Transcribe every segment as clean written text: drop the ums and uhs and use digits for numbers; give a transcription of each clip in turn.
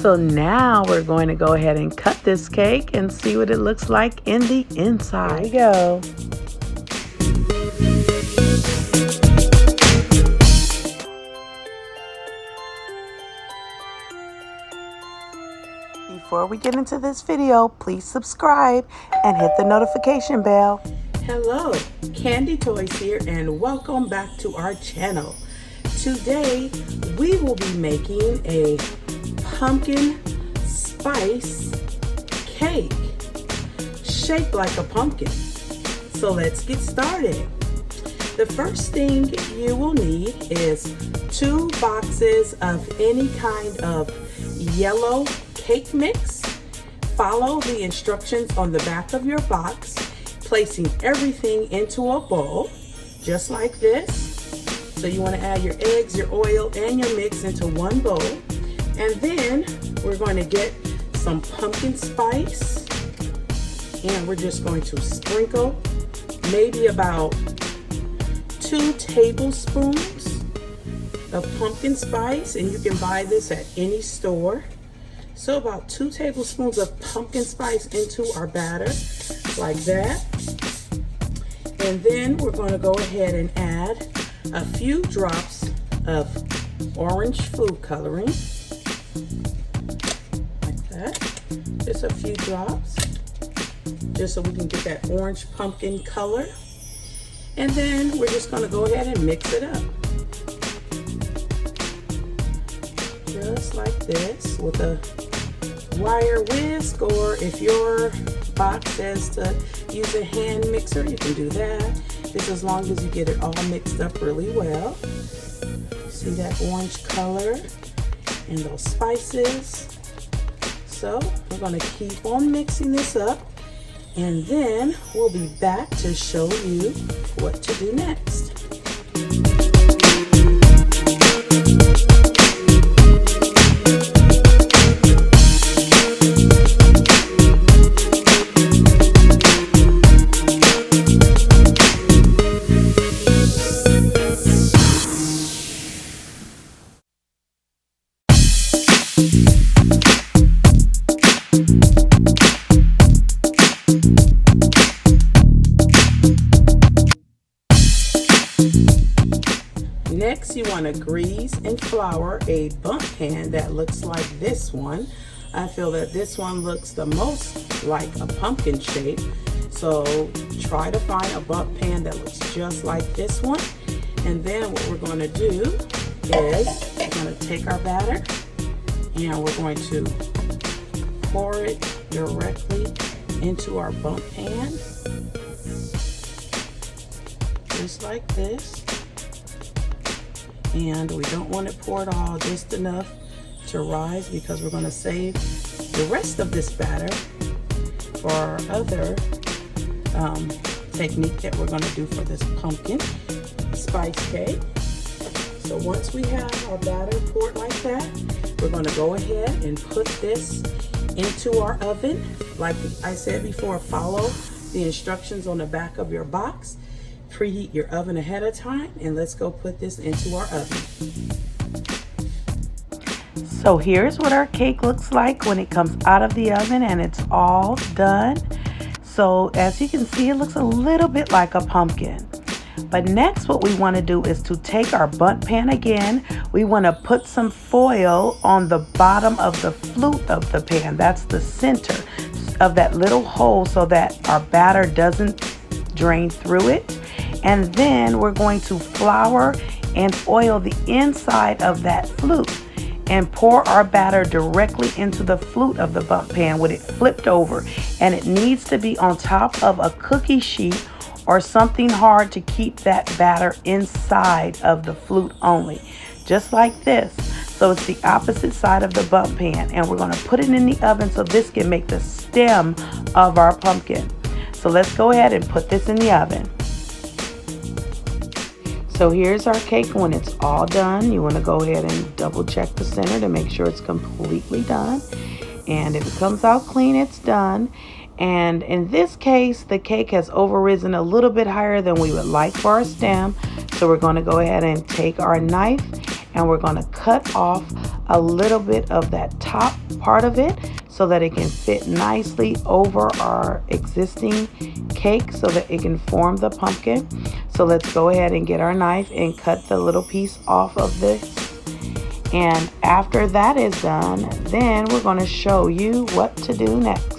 So now we're going to go ahead and cut this cake and see what it looks like in the inside. Here we go. Before we get into this video, please subscribe and hit the notification bell. Hello, Candy Toys here, and welcome back to our channel. Today we will be making a pumpkin spice cake shaped like a pumpkin. So let's get started. The first thing you will need is 2 boxes of any kind of yellow cake mix. Follow the instructions on the back of your box, placing everything into a bowl just like this. So you want to add your eggs, your oil, and your mix into one bowl. And then we're going to get some pumpkin spice, and we're just going to sprinkle maybe about 2 tablespoons of pumpkin spice, and you can buy this at any store. So about 2 tablespoons of pumpkin spice into our batter like that. And then we're going to go ahead and add a few drops of orange food coloring like that. Just a few drops, just so we can get that orange pumpkin color. And then we're just going to go ahead and mix it up just like this with a wire whisk, or if your box says to use a hand mixer, you can do that. Just as long as you get it all mixed up really well. See that orange color and those spices. So we're going to keep on mixing this up, and then we'll be back to show you what to do next. Next, you want to grease and flour a bump pan that looks like this one. I feel that this one looks the most like a pumpkin shape. So try to find a bump pan that looks just like this one. And then what we're going to do is we're going to take our batter and we're going to pour it directly into our bump pan. Just like this. And we don't want to pour it all, just enough to rise, because we're going to save the rest of this batter for our other technique that we're going to do for this pumpkin spice cake. So once we have our batter poured like that, we're going to go ahead and put this into our oven. Like I said before, follow the instructions on the back of your box. Preheat your oven ahead of time, and let's go put this into our oven. So here's what our cake looks like when it comes out of the oven and it's all done. So as you can see, it looks a little bit like a pumpkin. But next, what we want to do is to take our bundt pan again. We want to put some foil on the bottom of the flute of the pan. That's the center of that little hole, so that our batter doesn't drain through it. And then we're going to flour and oil the inside of that flute and pour our batter directly into the flute of the bundt pan with it flipped over. And it needs to be on top of a cookie sheet or something hard to keep that batter inside of the flute only, just like this. So it's the opposite side of the bundt pan, and we're going to put it in the oven so this can make the stem of our pumpkin. So let's go ahead and put this in the oven. So here's our cake when it's all done. You want to go ahead and double check the center to make sure it's completely done. And if it comes out clean, it's done. And in this case, the cake has overrisen a little bit higher than we would like for our stem. So we're going to go ahead and take our knife and we're going to cut off a little bit of that top part of it so that it can fit nicely over our existing cake so that it can form the pumpkin. So let's go ahead and get our knife and cut the little piece off of this. And after that is done, then we're going to show you what to do next.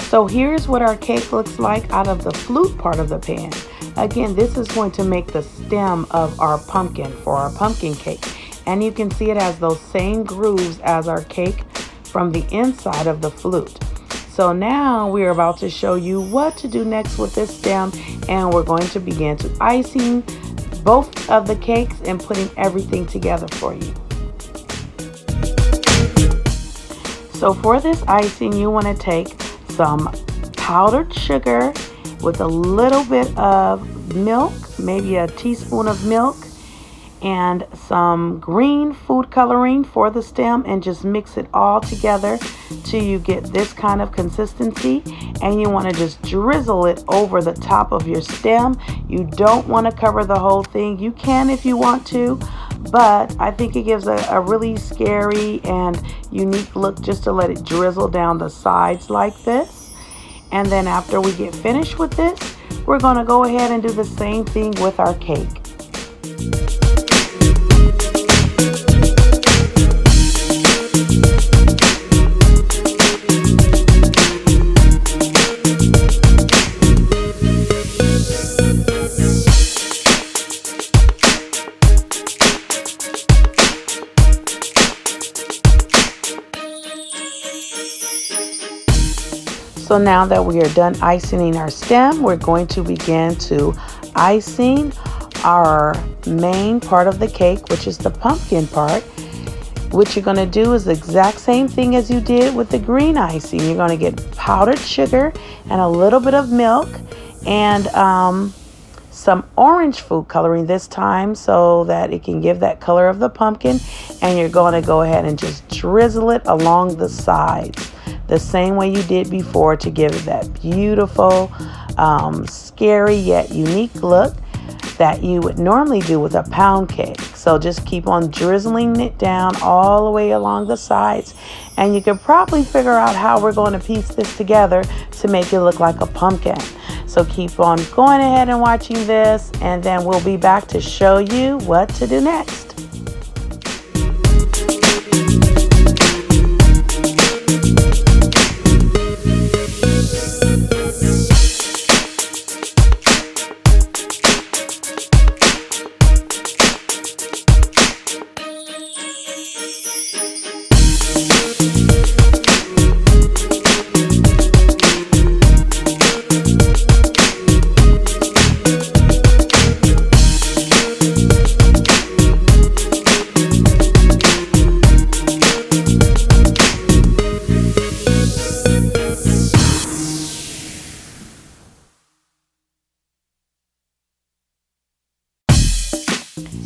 So here's what our cake looks like out of the flute part of the pan. Again, this is going to make the stem of our pumpkin for our pumpkin cake. And you can see it has those same grooves as our cake from the inside of the flute. So now we're about to show you what to do next with this stem, and we're going to begin to icing both of the cakes and putting everything together for you. So for this icing, you want to take some powdered sugar with a little bit of milk, maybe a teaspoon of milk, and some green food coloring for the stem, and just mix it all together till you get this kind of consistency. And you want to just drizzle it over the top of your stem. You don't want to cover the whole thing. You can if you want to, but I think it gives a really scary and unique look just to let it drizzle down the sides like this. And then after we get finished with this, we're going to go ahead and do the same thing with our cake. So now that we are done icing our stem, we're going to begin to icing our main part of the cake, which is the pumpkin part. What you're going to do is the exact same thing as you did with the green icing. You're going to get powdered sugar and a little bit of milk and some orange food coloring this time so that it can give that color of the pumpkin. And you're going to go ahead and just drizzle it along the sides the same way you did before to give it that beautiful, scary yet unique look that you would normally do with a pound cake. So just keep on drizzling it down all the way along the sides, and you can probably figure out how we're going to piece this together to make it look like a pumpkin. So keep on going ahead and watching this, and then we'll be back to show you what to do next.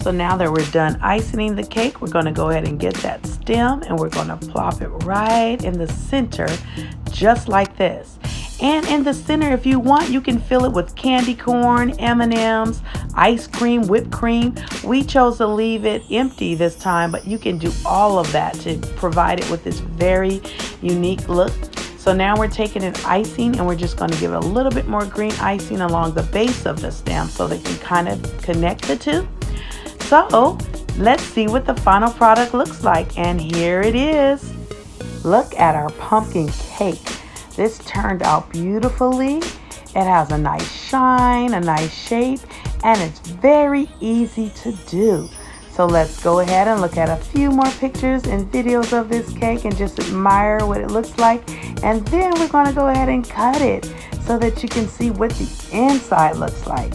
So now that we're done icing the cake, we're going to go ahead and get that stem and we're going to plop it right in the center, just like this. And in the center, if you want, you can fill it with candy corn, M&Ms, ice cream, whipped cream. We chose to leave it empty this time, but you can do all of that to provide it with this very unique look. So now we're taking an icing and we're just going to give it a little bit more green icing along the base of the stem so they can kind of connect the two. So let's see what the final product looks like. And here it is. Look at our pumpkin cake. This turned out beautifully. It has a nice shine, a nice shape, and it's very easy to do. So let's go ahead and look at a few more pictures and videos of this cake and just admire what it looks like. And then we're going to go ahead and cut it so that you can see what the inside looks like.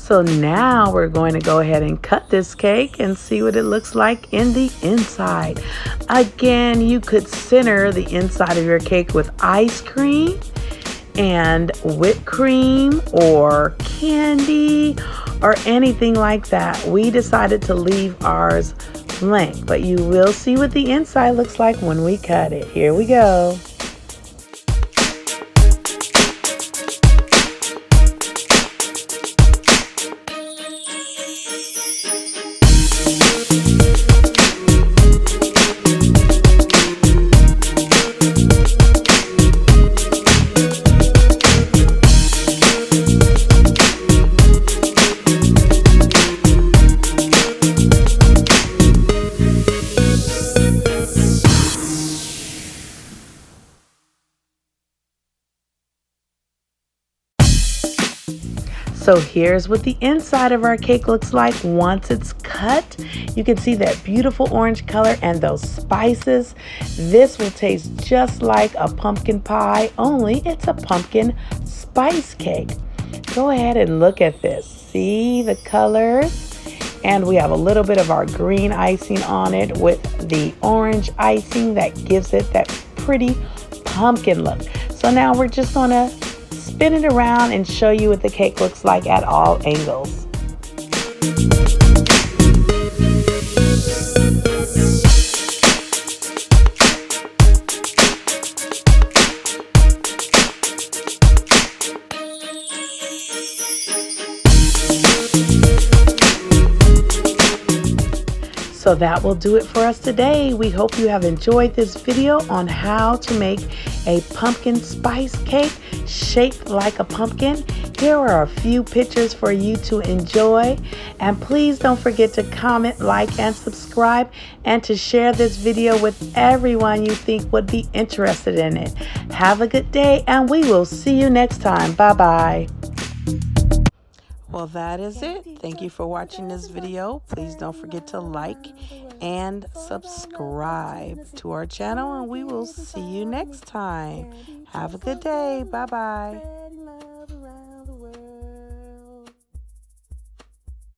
So now we're going to go ahead and cut this cake and see what it looks like in the inside. Again, you could center the inside of your cake with ice cream and whipped cream or candy or anything like that. We decided to leave ours blank, but you will see what the inside looks like when we cut it. Here we go. So here's what the inside of our cake looks like once it's cut. You can see that beautiful orange color and those spices. This will taste just like a pumpkin pie, only it's a pumpkin spice cake. Go ahead and look at this. See the colors? And we have a little bit of our green icing on it with the orange icing that gives it that pretty pumpkin look. So now we're just gonna spin it around and show you what the cake looks like at all angles. So that will do it for us today. We hope you have enjoyed this video on how to make a pumpkin spice cake shaped like a pumpkin. Here are a few pictures for you to enjoy. And please don't forget to comment, like, and subscribe, and to share this video with everyone you think would be interested in it. Have a good day, and we will see you next time. Bye-bye. Well, that is it. Thank you for watching this video. Please don't forget to like and subscribe to our channel, and we will see you next time. Have a good day. Bye-bye.